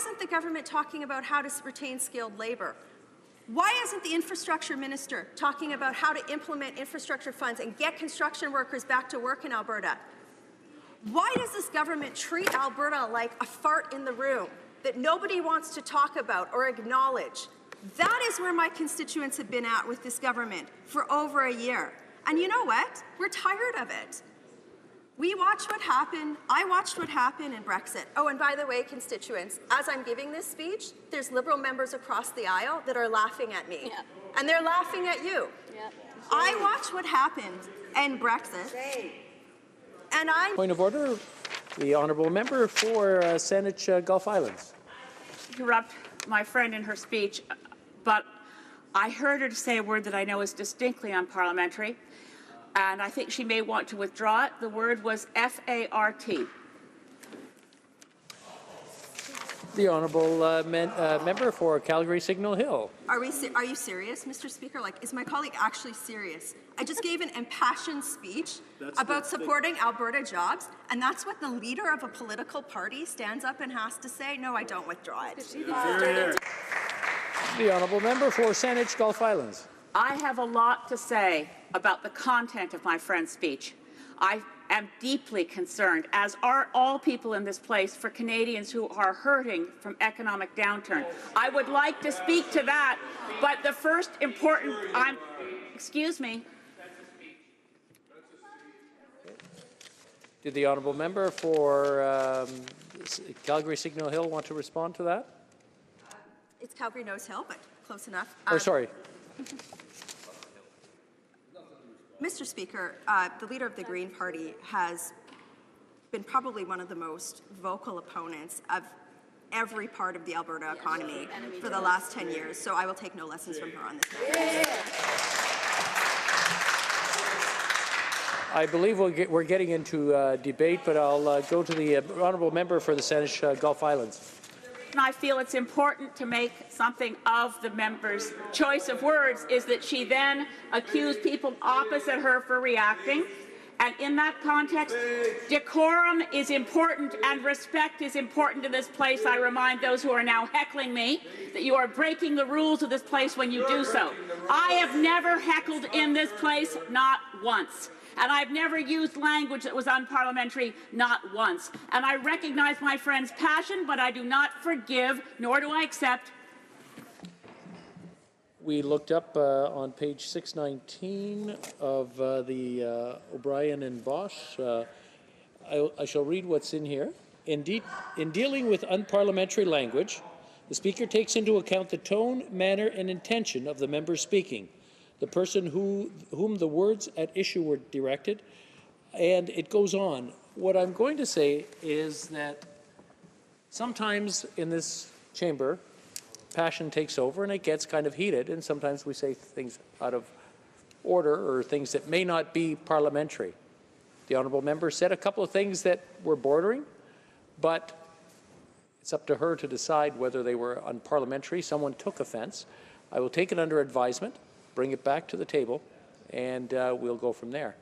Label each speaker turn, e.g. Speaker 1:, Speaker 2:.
Speaker 1: isn't the government talking about how to retain skilled labour? Why isn't the infrastructure minister talking about how to implement infrastructure funds and get construction workers back to work in Alberta? Why does this government treat Alberta like a fart in the room that nobody wants to talk about or acknowledge? That is where my constituents have been at with this government for over a year. And you know what? We're tired of it. We watched what happened. I watched what happened in Brexit. Oh, and by the way, constituents, as I'm giving this speech, there's Liberal members across the aisle that are laughing at me. Yep. And they're laughing at you. Yep. I watched what happened in Brexit. And I...
Speaker 2: Point of order. The honourable member for Saanich Gulf Islands.
Speaker 3: Interrupt my friend in her speech, but I heard her say a word that I know is distinctly unparliamentary, and I think she may want to withdraw it. The word was F-A-R-T.
Speaker 2: The honourable member for Calgary Signal Hill.
Speaker 1: Are you serious, Mr. Speaker? Like, is my colleague actually serious? I just gave an impassioned speech about supporting Alberta jobs, and that's what the leader of a political party stands up and has to say? No, I don't withdraw it.
Speaker 2: The honourable member for Saanich Gulf Islands.
Speaker 3: I have a lot to say about the content of my friend's speech. I am deeply concerned, as are all people in this place, for Canadians who are hurting from economic downturn. I would like to speak to that, but the first important... excuse me.
Speaker 2: Did the honourable member for Calgary Signal Hill want to respond to that?
Speaker 1: It's Calgary Nose Hill, but close enough.
Speaker 2: Sorry.
Speaker 1: Mr. Speaker, the leader of the Green Party has been probably one of the most vocal opponents of every part of the Alberta economy for the last 10 years, so I will take no lessons from her on this.
Speaker 2: I believe we're getting into debate, but I'll go to the honourable member for the Saanich Gulf Islands.
Speaker 3: And I feel it's important to make something of the member's choice of words, is that she then accused people opposite her for reacting. And in that context, decorum is important and respect is important in this place. I remind those who are now heckling me that you are breaking the rules of this place when you do so. I have never heckled in this place, not once. And I've never used language that was unparliamentary, not once. And I recognize my friend's passion, but I do not forgive, nor do I accept.
Speaker 2: We looked up on page 619 of the O'Brien and Bosch. I shall read what's in here. In dealing with unparliamentary language, the Speaker takes into account the tone, manner, and intention of the member speaking, the person whom the words at issue were directed, and it goes on. What I'm going to say is that sometimes in this chamber, passion takes over and it gets kind of heated, and sometimes we say things out of order or things that may not be parliamentary. The honourable member said a couple of things that were bordering, but it's up to her to decide whether they were unparliamentary. Someone took offence. I will take it under advisement, bring it back to the table, and we'll go from there.